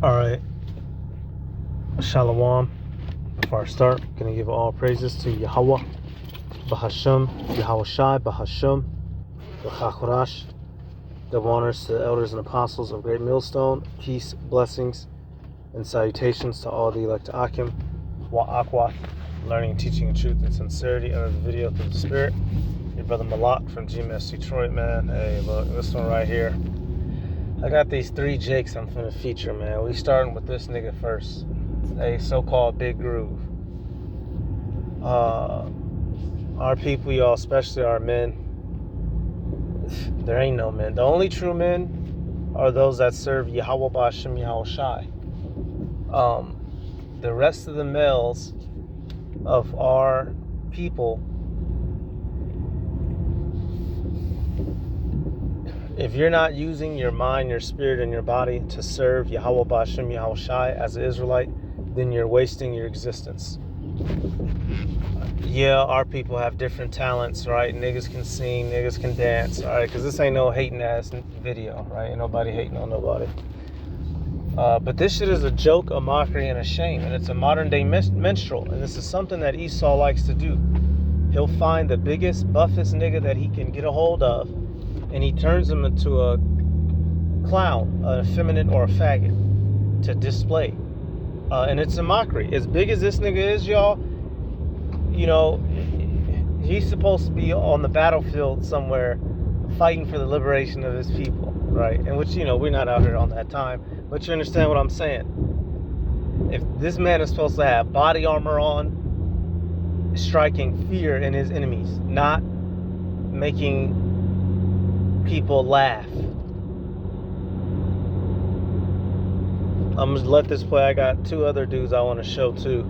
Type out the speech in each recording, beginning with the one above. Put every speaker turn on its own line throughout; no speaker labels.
All right, Shalom. Before I start, I'm gonna give all praises to Yahweh, Bahasham, Yahweh Shai, Bahasham, Bachakorash. Give honors to the elders and apostles of Great Millstone. Peace, blessings, and salutations to all the elect Akim, Wa'akwa, learning, teaching, and truth and sincerity under the video through the Spirit. Your brother Malak from GMS Detroit, man. Hey, look, this one right here. I got these 3 Jakes I'm finna feature, man. We starting with this nigga first. A so-called Big Groove. Our people, y'all, especially our men, there ain't no men. The only true men are those that serve Yahweh Ba'ashem Yahweh Shai. The rest of the males of our people, if you're not using your mind, your spirit, and your body to serve Yahweh Ba'ashem Yahweh Shai as an Israelite, then you're wasting your existence. Yeah, our people have different talents, right? Niggas can sing, niggas can dance, all right? Because this ain't no hating ass video, right? Ain't nobody hating on nobody. But this shit is a joke, a mockery, and a shame. And it's a modern day minstrel. And this is something that Esau likes to do. He'll find the biggest, buffest nigga that he can get a hold of, and he turns him into a clown, an effeminate, or a faggot to display. And it's a mockery. As big as this nigga is, y'all, you know, he's supposed to be on the battlefield somewhere fighting for the liberation of his people, right? And which, you know, we're not out here on that time, but you understand what I'm saying. If this man is supposed to have body armor on, striking fear in his enemies, not making people laugh. I'm gonna let this play. I got 2 other dudes I want to show too.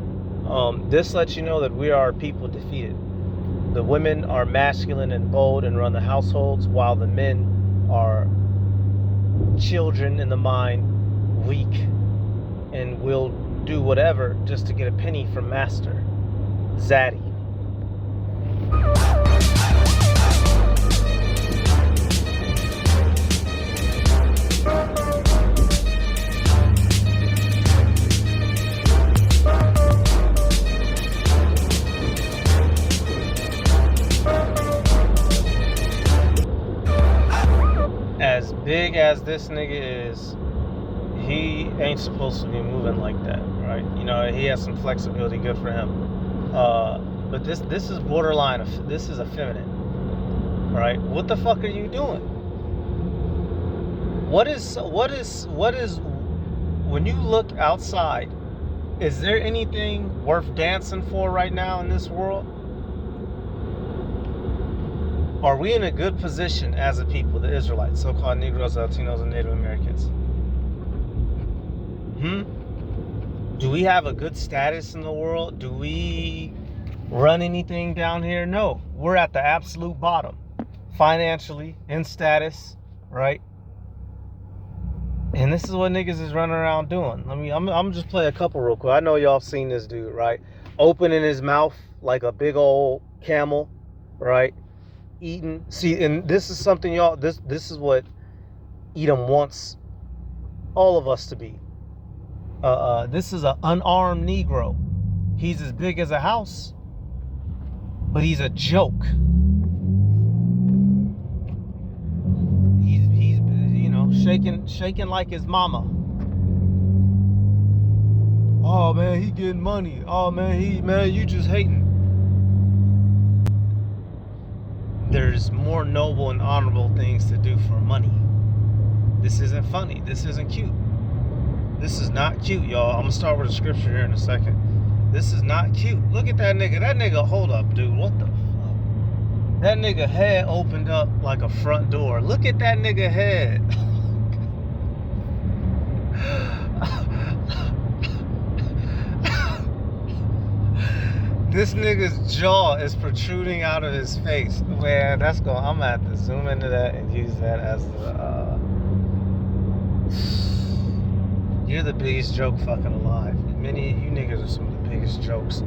This lets you know that we are our people defeated. The women are masculine and bold and run the households, while the men are children in the mind, weak, and will do whatever just to get a penny from master. Zaddy. As big as this nigga is, he ain't supposed to be moving like that, right? You know, he has some flexibility, good for him. But this is borderline, this is effeminate, right? What the fuck are you doing? What is, when you look outside, is there anything worth dancing for right now in this world? Are we in a good position as a people, the Israelites, so-called Negroes, Latinos, and Native Americans? Do we have a good status in the world? Do we run anything down here? No. We're at the absolute bottom. Financially, in status, right? And this is what niggas is running around doing. I'm just play a couple real quick. I know y'all seen this dude, right? Opening his mouth like a big old camel, right? Eating. See, and this is something, y'all, this is what Edom wants all of us to be. This is an unarmed Negro. He's as big as a house, but he's a joke. He's you know, shaking like his mama. Oh man, he getting money. Oh man, you just hating. There's more noble and honorable things to do for money. This isn't funny. This isn't cute. This is not cute, y'all. I'm gonna start with a scripture here in a second. This is not cute. Look at that nigga. That nigga, hold up, dude. What the fuck? That nigga head opened up like a front door. Look at that nigga head. This nigga's jaw is protruding out of his face. Man, that's going. I'm gonna have to zoom into that and use that as the. You're the biggest joke fucking alive. Many of you niggas are some of the biggest jokes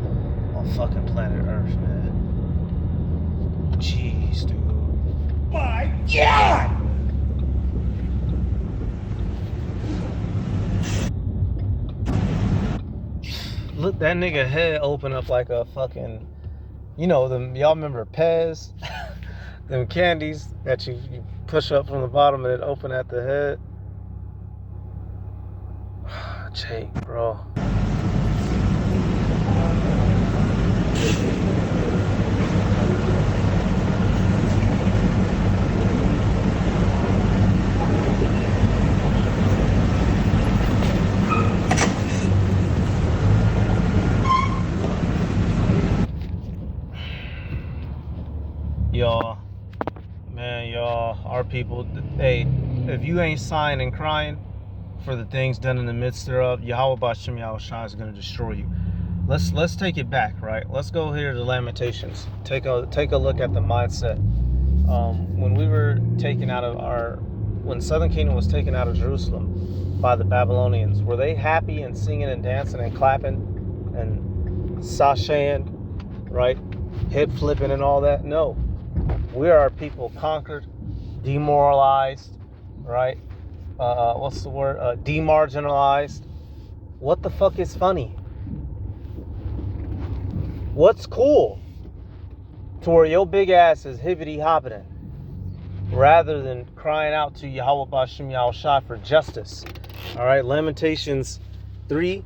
on fucking planet Earth, man. Jeez, dude. My God! look, that nigga head open up like a fucking, you know, them, y'all remember Pez? Them candies that you push up from the bottom and it open at the head. Jake, bro. Y'all, man, y'all, our people, hey, if you ain't sighing and crying for the things done in the midst thereof, Yahweh Bashem Yahushua is going to destroy you. Let's take it back, right? Let's go here to Lamentations. Take a look at the mindset. When we were taken out of when Southern Kingdom was taken out of Jerusalem by the Babylonians, were they happy and singing and dancing and clapping and sashaying, right? Hip flipping and all that? No. We are a people conquered, demoralized, right? What's the word? Demarginalized. What the fuck is funny? What's cool? To where your big ass is hibbity hoppiting, rather than crying out to Yahweh Bashem Yahushua for justice. All right, Lamentations 3.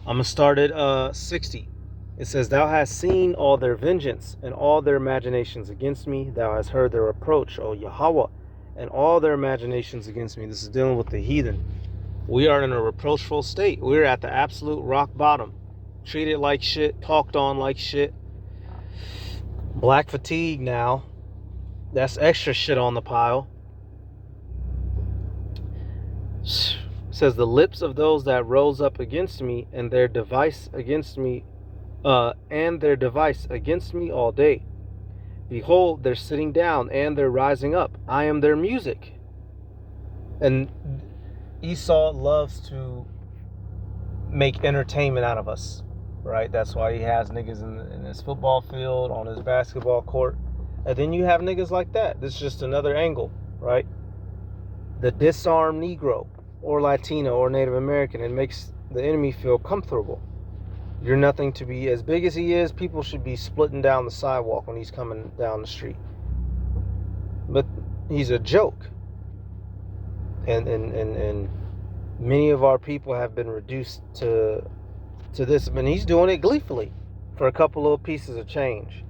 I'm gonna start at 60. It says, "Thou hast seen all their vengeance and all their imaginations against me. Thou hast heard their reproach, O Yahweh, and all their imaginations against me." This is dealing with the heathen. We are in a reproachful state. We're at the absolute rock bottom. Treated like shit, talked on like shit. Black fatigue now. That's extra shit on the pile. It says, "The lips of those that rose up against me and their device against me all day. Behold, they're sitting down and they're rising up. I am their music." And Esau loves to make entertainment out of us, right? That's why he has niggas in his football field, on his basketball court. And then you have niggas like that. This is just another angle, right? The disarmed Negro or Latino or Native American. It makes the enemy feel comfortable. You're nothing to be. As big as he is, people should be splitting down the sidewalk when he's coming down the street. But he's a joke. And many of our people have been reduced to this. I mean, he's doing it gleefully for a couple of pieces of change.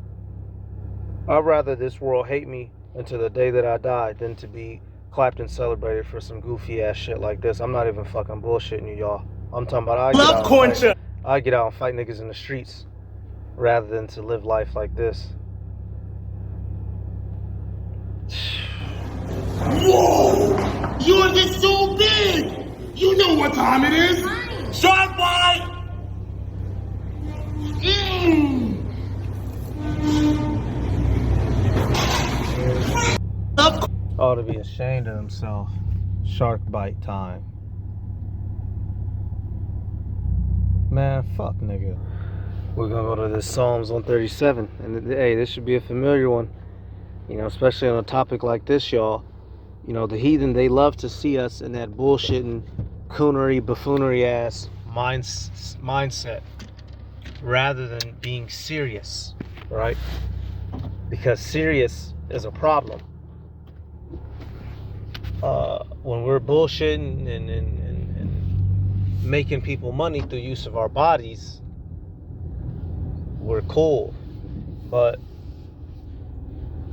I'd rather this world hate me until the day that I die than to be clapped and celebrated for some goofy ass shit like this. I'm not even fucking bullshitting you, y'all. I'm talking about I get out and fight niggas in the streets rather than to live life like this.
Whoa! You're just so big! You know what time it is! Sharp boy!
Ought to be ashamed of himself. Shark bite time. Man, fuck nigga. We're gonna go to this Psalms 137. And hey, this should be a familiar one. You know, especially on a topic like this, y'all. You know, the heathen, they love to see us in that bullshitting, coonery, buffoonery ass mindset, rather than being serious, right? Because serious is a problem. When we're bullshitting and making people money through use of our bodies, we're cool. But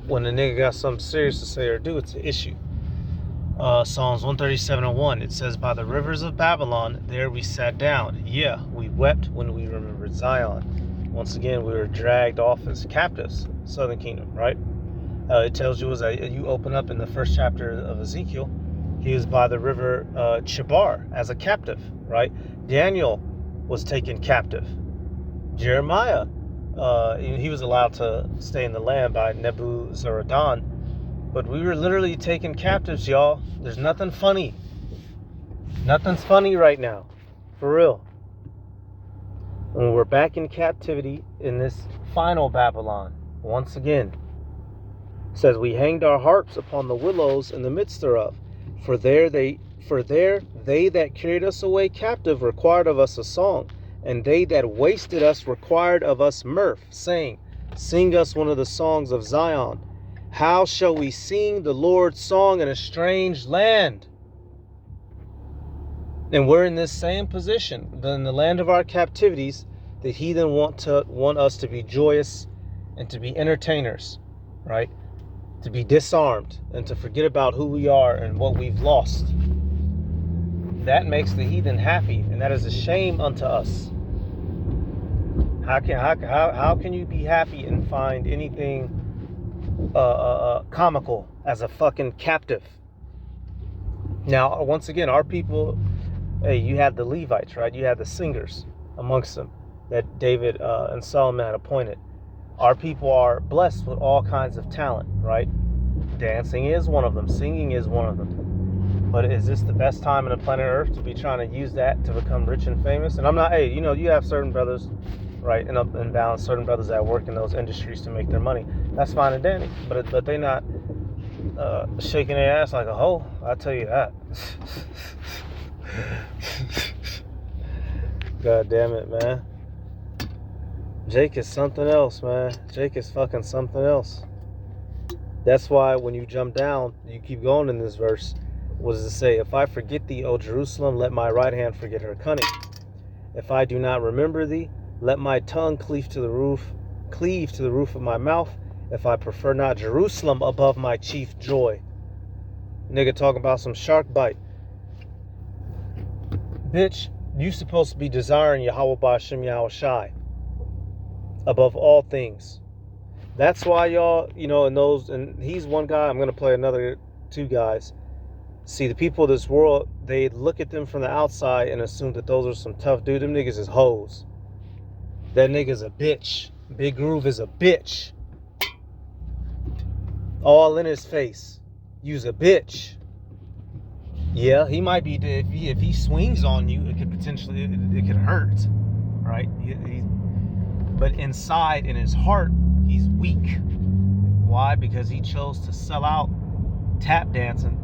when a nigga got something serious to say or do, it's an issue. Psalms 137:1, it says, "By the rivers of Babylon, there we sat down. Yeah, we wept when we remembered Zion." Once again, we were dragged off as captives, Southern Kingdom, right? It tells you, you open up in the first chapter of Ezekiel, he was by the river Chebar as a captive, right? Daniel was taken captive. Jeremiah, he was allowed to stay in the land by Nebuzaradan. But we were literally taken captives, y'all. There's nothing funny. Nothing's funny right now. For real. When we're back in captivity in this final Babylon, once again, it says, "We hanged our harps upon the willows in the midst thereof. For there they that carried us away captive required of us a song. And they that wasted us required of us mirth, saying, sing us one of the songs of Zion. How shall we sing the Lord's song in a strange land? And we're in this same position. In the land of our captivities, the heathen want us to be joyous and to be entertainers, right? To be disarmed and to forget about who we are and what we've lost. That makes the heathen happy, and that is a shame unto us. How can you be happy and find anything comical as a fucking captive? Now, once again, our people, hey, you had the Levites, right? You had the singers amongst them that David and Solomon had appointed. Our people are blessed with all kinds of talent, right? Dancing is one of them. Singing is one of them. But is this the best time on the planet Earth to be trying to use that to become rich and famous? And I'm not, hey, you know, you have certain brothers, right, in balance, certain brothers that work in those industries to make their money. That's fine and dandy. But they not shaking their ass like a hoe. I'll tell you that. God damn it, man. Jake is something else, man. Jake is fucking something else. That's why when you jump down, you keep going in this verse. What does it say? If I forget thee, O Jerusalem, let my right hand forget her cunning. If I do not remember thee, let my tongue cleave to the roof of my mouth. If I prefer not Jerusalem above my chief joy. Nigga talking about some shark bite. Bitch, you supposed to be desiring Yahweh Ba'ashem Yahweh Shai above all things. That's why y'all, you know, and he's one guy. I'm going to play another two guys. See, the people of this world, they look at them from the outside and assume that those are some tough dudes. Them niggas is hoes. That nigga's a bitch. Big Groove is a bitch. All in his face. You's a bitch. Yeah, he might be, if he swings on you, it could potentially, it could hurt, right? But inside, in his heart, he's weak. Why? Because he chose to sell out tap dancing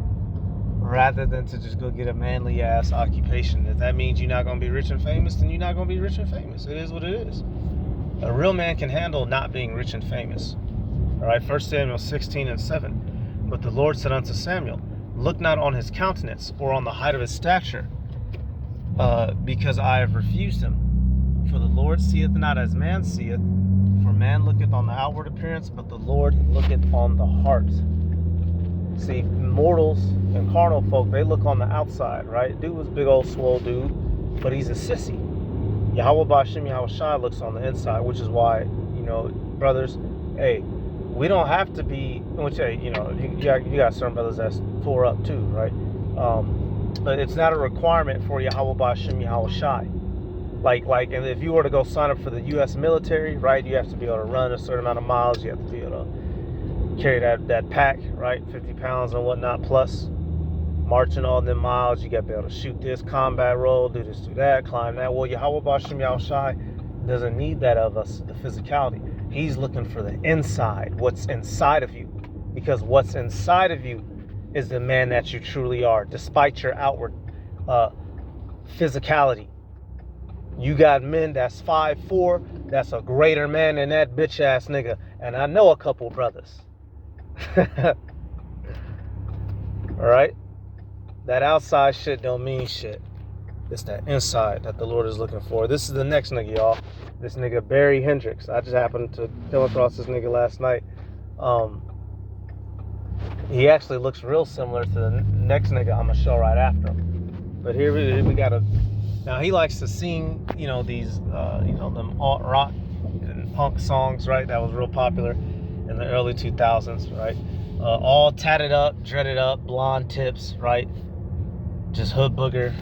rather than to just go get a manly ass occupation. If that means you're not going to be rich and famous, then you're not going to be rich and famous. It is what it is. A real man can handle not being rich and famous. All right, 1 Samuel 16:7. But the Lord said unto Samuel, look not on his countenance or on the height of his stature, because I have refused him. For the Lord seeth not as man seeth, for man looketh on the outward appearance, but the Lord looketh on the heart. See, mortals and carnal folk, they look on the outside, right? Dude was a big old swole dude, but he's a sissy. Yahweh Ba'ashem Yahweh Shai looks on the inside, which is why, you know, brothers, hey, we don't have to be, which, hey, you know, you got certain brothers that's tore up too, right? But it's not a requirement for Yahweh Ba'ashem Yahweh Shai. Like, and if you were to go sign up for the U.S. military, right, you have to be able to run a certain amount of miles. You have to be able to carry that pack, right, 50 pounds and whatnot, plus marching all them miles. You got to be able to shoot this, combat role, do this, do that, climb that. Well, Yahweh Ba'ashem Yahweh Shai doesn't need that of us, the physicality. He's looking for the inside, what's inside of you. Because what's inside of you is the man that you truly are, despite your outward physicality. You got men that's 5'4", that's a greater man than that bitch ass nigga. And I know a couple brothers. Alright? That outside shit don't mean shit. It's that inside that the Lord is looking for. This is the next nigga, y'all. This nigga Barry Hendricks. I just happened to come across this nigga last night. He actually looks real similar to the next nigga I'm gonna show right after him. But here we got a. Now he likes to sing, you know, these, you know, them alt rock and punk songs, right? That was real popular in the early 2000s, right? All tatted up, dreaded up, blonde tips, right? Just hood booger.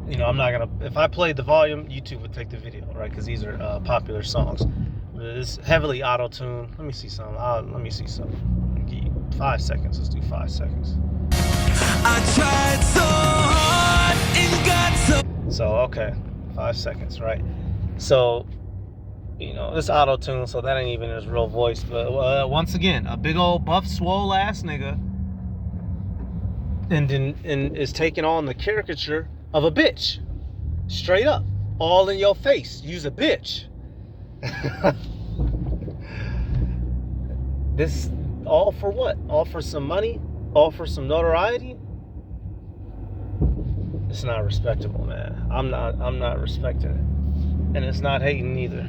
You know, I'm not gonna. If I played the volume, YouTube would take the video, right? Because these are popular songs. It's heavily auto-tuned. Let me see some. Let me see some. 5 seconds. Let's do 5 seconds. I tried so hard and got so. So okay, 5 seconds, right? So, you know, it's auto-tuned, so that ain't even his real voice. But once again, a big old buff, swole ass nigga, and is taking on the caricature of a bitch, straight up. all in your face. You's a bitch. This all for what? All for some money? All for some notoriety? It's not respectable, man. I'm not respecting it, and it's not hating either.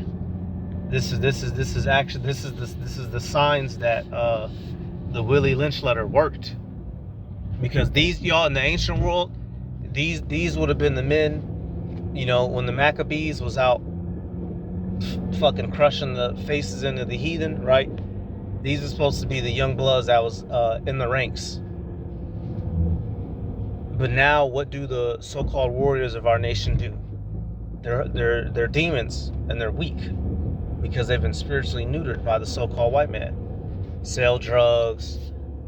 This is the signs that the Willie Lynch letter worked, because these y'all in the ancient world, these would have been the men, you know, when the Maccabees was out fucking crushing the faces into the heathen, right? These are supposed to be the young bloods that was in the ranks. But now, what do the so-called warriors of our nation do? They're demons, and they're weak because they've been spiritually neutered by the so-called white man. Sell drugs.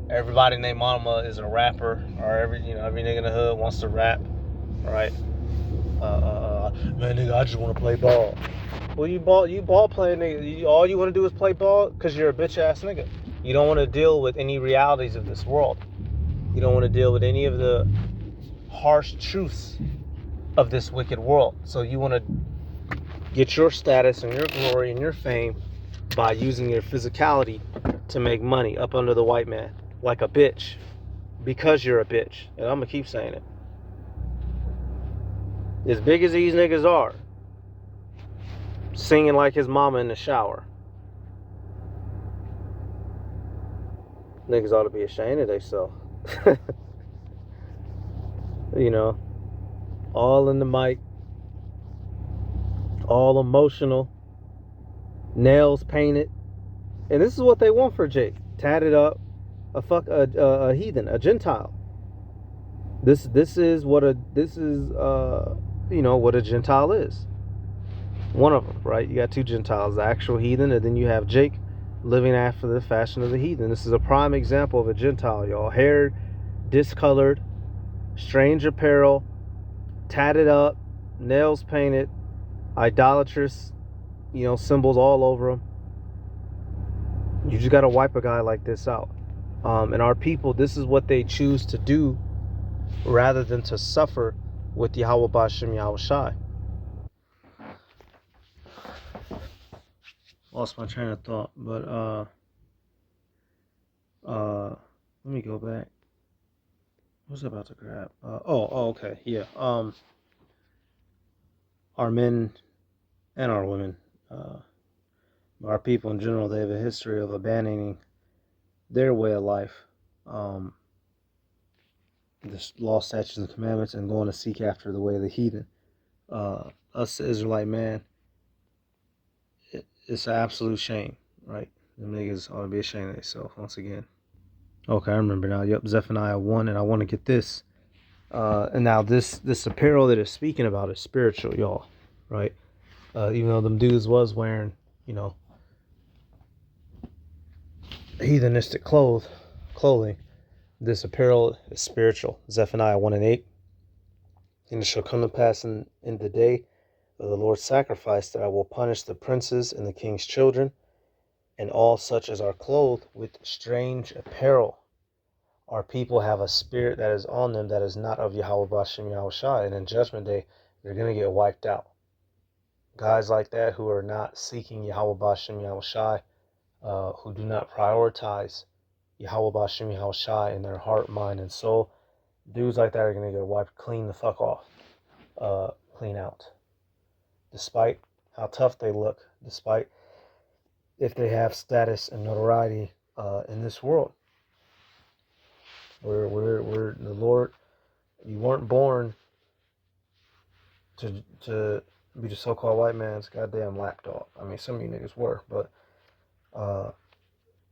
Everybody named mama is a rapper, or every nigga in the hood wants to rap, right? Man, nigga, I just want to play ball. Well, you ball playing nigga. All you want to do is play ball because you're a bitch ass nigga. You don't want to deal with any realities of this world. You don't want to deal with any of the harsh truths of this wicked world. So you want to get your status and your glory and your fame by using your physicality to make money up under the white man, like a bitch, because you're a bitch. And I'm gonna keep saying it. As big as these niggas are, singing like his mama in the shower, niggas ought to be ashamed of themselves. You know, all in the mic, all emotional, nails painted, and this is what they want for Jake: tatted up, a heathen, a Gentile. This is what a Gentile is. One of them, right? You got two Gentiles, the actual heathen, and then you have Jake living after the fashion of the heathen. This is a prime example of a Gentile, y'all. Hair discolored, strange apparel, tatted up, nails painted, idolatrous, symbols all over them. You just got to wipe a guy like this out. And our people, this is what they choose to do rather than to suffer with Yahweh Bashem Yahweh Shai. Lost my train of thought, but let me go back. What was I about to grab? Okay, yeah. Our men and our women, our people in general, they have a history of abandoning their way of life, the law, statutes, and commandments, and going to seek after the way of the heathen. Us, the Israelite man, it's an absolute shame, right? Them niggas ought to be ashamed of themselves once again. Okay, I remember now. Yep, Zephaniah 1, and I want to get this. And now this apparel that it's speaking about is spiritual, y'all, right? Even though them dudes was wearing, heathenistic clothing, this apparel is spiritual. Zephaniah 1 and 8. And it shall come to pass in the day of the Lord's sacrifice that I will punish the princes and the king's children, and all such as are clothed with strange apparel. Our people have a spirit that is on them that is not of Yahweh Bashem Yahweh Shai, and in judgment day, they're going to get wiped out. Guys like that who are not seeking Yahweh Bashem Yahweh Shai, who do not prioritize Yahweh Bashem Yahweh Shai in their heart, mind, and soul, dudes like that are going to get wiped clean the fuck off, clean out. Despite how tough they look, despite if they have status and notoriety in this world. We're the Lord. You weren't born to be the so-called white man's goddamn lapdog. I mean, some of you niggas were, but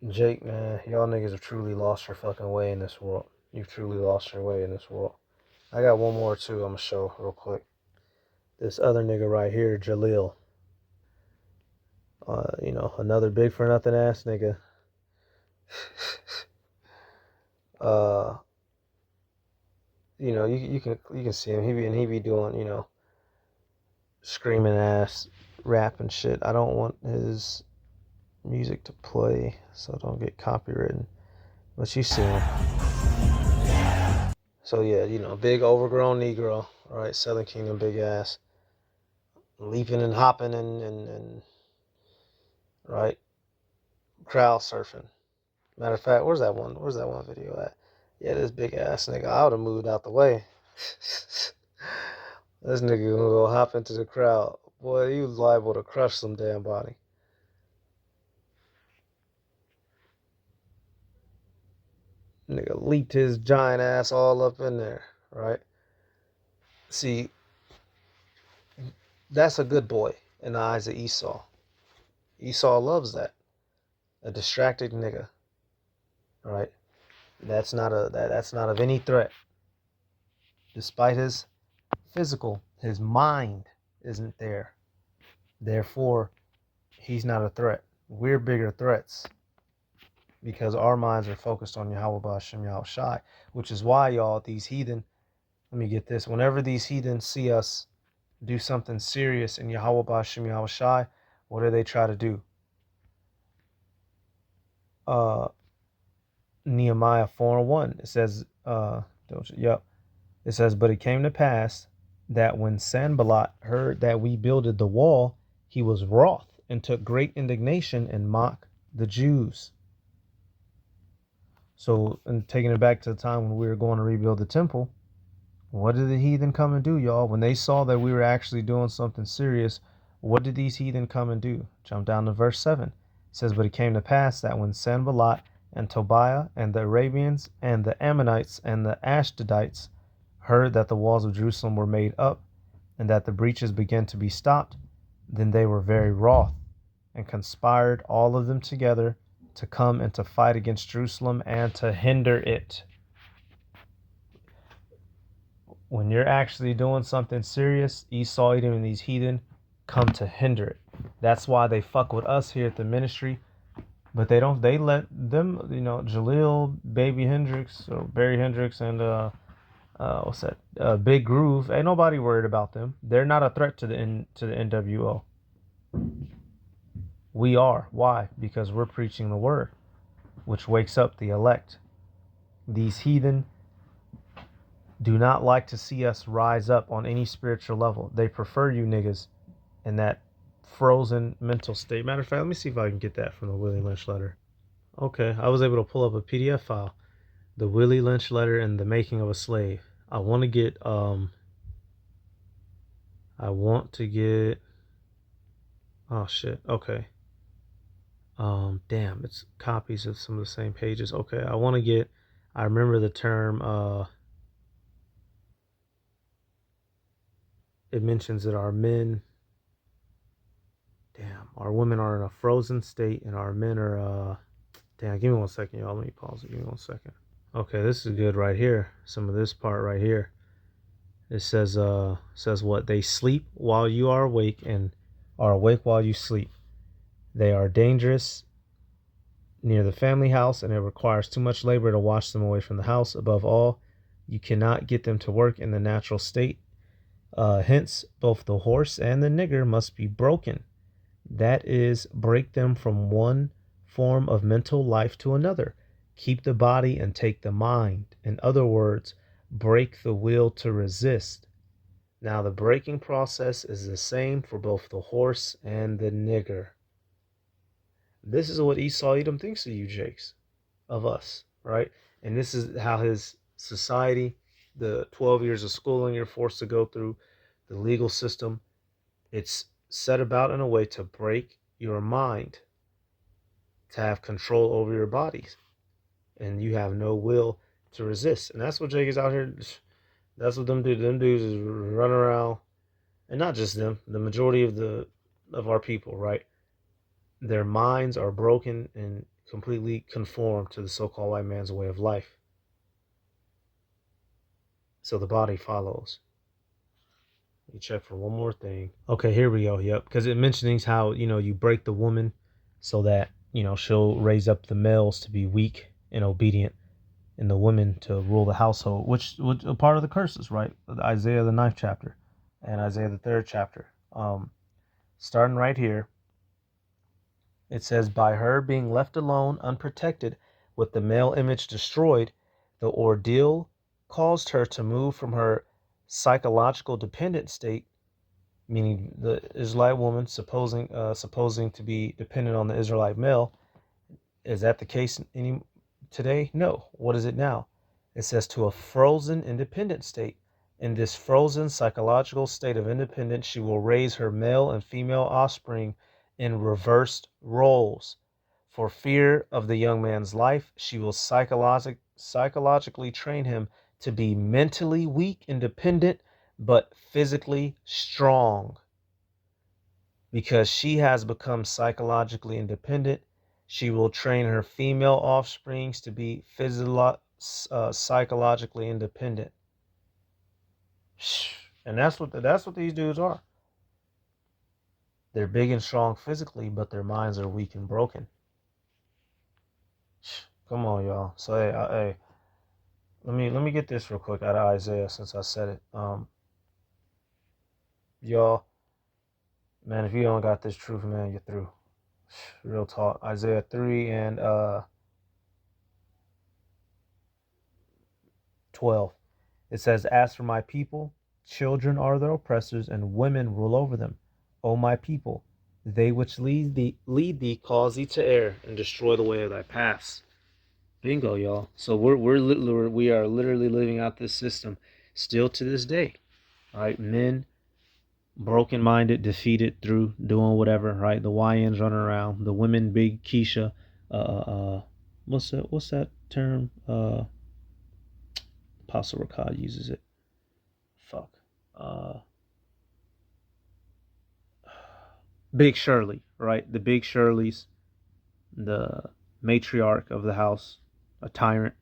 Jake, man, y'all niggas have truly lost your fucking way in this world. You've truly lost your way in this world. I got one more too. I'm gonna show real quick. This other nigga right here, Jalil. Another big for nothing ass nigga. You can see him. He be doing, screaming ass rap and shit. I don't want his music to play, so don't get copywritten. But you see him. So yeah, big overgrown Negro, right? Southern Kingdom, big ass. leaping and hopping and right, crowd surfing. Matter of fact, where's that one? Where's that one video at? Yeah, this big ass nigga. I would have moved out the way. This nigga gonna go hop into the crowd. Boy, you liable to crush some damn body. Nigga leaped his giant ass all up in there, right? See, that's a good boy in the eyes of Esau. Esau loves that. A distracted nigga, right? That's not of any threat. Despite his physical, his mind isn't there. Therefore, he's not a threat. We're bigger threats because our minds are focused on Yahweh Ba'ashem Yahweh Shai, which is why, y'all, these heathen, let me get this. Whenever these heathen see us do something serious in Yahweh Ba'ashem Yahweh Shai, what do they try to do? Nehemiah 4:1. It says, It says, but it came to pass that when Sanballat heard that we builded the wall, he was wroth and took great indignation and mocked the Jews. So, and taking it back to the time when we were going to rebuild the temple, what did the heathen come and do, y'all? When they saw that we were actually doing something serious, what did these heathen come and do? Jump down to verse 7. It says, but it came to pass that when Sanballat and Tobiah and the Arabians and the Ammonites and the Ashdodites heard that the walls of Jerusalem were made up and that the breaches began to be stopped, then they were very wroth and conspired all of them together to come and to fight against Jerusalem and to hinder it. When you're actually doing something serious, Esau, Edom, and these heathen come to hinder it. That's why they fuck with us here at the ministry, but they don't. They let them, Jaleel, Baby Hendrix, or Barry Hendrix, and what's that? Big Groove. Ain't nobody worried about them. They're not a threat to the NWO. We are. Why? Because we're preaching the word, which wakes up the elect. These heathen do not like to see us rise up on any spiritual level. They prefer you niggas in that frozen mental state. Matter of fact, let me see if I can get that from the Willie Lynch letter. Okay, I was able to pull up a PDF file. The Willie Lynch letter and the making of a slave. I want to get oh shit. Okay. Damn, it's copies of some of the same pages. Okay, I remember the term it mentions that our women are in a frozen state and our men are give me 1 second, y'all. Let me pause it. Give me 1 second. Okay, this is good right here. Some of this part right here. It says what? They sleep while you are awake and are awake while you sleep. They are dangerous near the family house, and it requires too much labor to wash them away from the house. Above all, you cannot get them to work in the natural state. Hence, both the horse and the nigger must be broken. That is, break them from one form of mental life to another. Keep the body and take the mind. In other words, break the will to resist. Now, the breaking process is the same for both the horse and the nigger. This is what Esau Edom thinks of you, Jakes, of us, right? And this is how his society, the 12 years of schooling you're forced to go through, the legal system, it's set about in a way to break your mind, to have control over your bodies, and you have no will to resist. And that's what Jake is out here. That's what them do. Them dudes is run around, and not just them. The majority of our people, right? Their minds are broken and completely conformed to the so-called white man's way of life. So the body follows. Let me check for one more thing. Okay, here we go. Yep, because it mentions how you break the woman so that she'll raise up the males to be weak and obedient, and the women to rule the household, which a part of the curses, right? Isaiah the 9th chapter and Isaiah the 3rd chapter. Starting right here, it says, by her being left alone, unprotected, with the male image destroyed, the ordeal caused her to move from her psychological dependent state, meaning the Israelite woman supposing to be dependent on the Israelite male. Is that the case today? No. What is it now? It says to a frozen independent state. In this frozen psychological state of independence, she will raise her male and female offspring in reversed roles. For fear of the young man's life, she will psychologically train him to be mentally weak, independent, but physically strong. Because she has become psychologically independent, she will train her female offsprings to be psychologically independent. And that's what these dudes are. They're big and strong physically, but their minds are weak and broken. Come on, y'all. So hey, let me get this real quick out of Isaiah since I said it. Y'all, man, if you don't got this truth, man, you're through. Real talk. Isaiah 3 and 12. It says, as for my people, children are their oppressors, and women rule over them. O my people, they which lead thee cause thee to err, and destroy the way of thy paths. Bingo, y'all. So we are literally living out this system still to this day. Right? Men, broken-minded, defeated through doing whatever. Right? The YNs running around. The women, big Keisha. What's that term? Apostle Rakad uses it. Big Shirley, right? The big Shirleys, the matriarch of the house, a tyrant.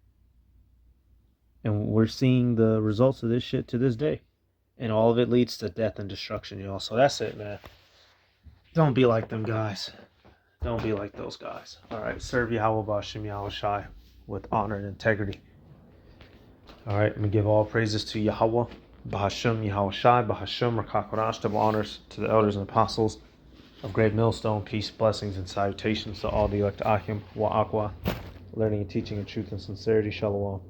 And we're seeing the results of this shit to this day. And all of it leads to death and destruction, y'all. So that's it, man. Don't be like them guys. Don't be like those guys. All right, serve Yahweh B'Hashem Yahweh Shai with honor and integrity. All right, let me give all praises to Yahweh B'Hashem Yahweh Shai B'Hashem Rakakorash. Double honors to the elders and apostles of Great Millstone. Peace, blessings, and salutations to all the elect Achim Wa Aqua, learning and teaching in truth and sincerity. Shalom.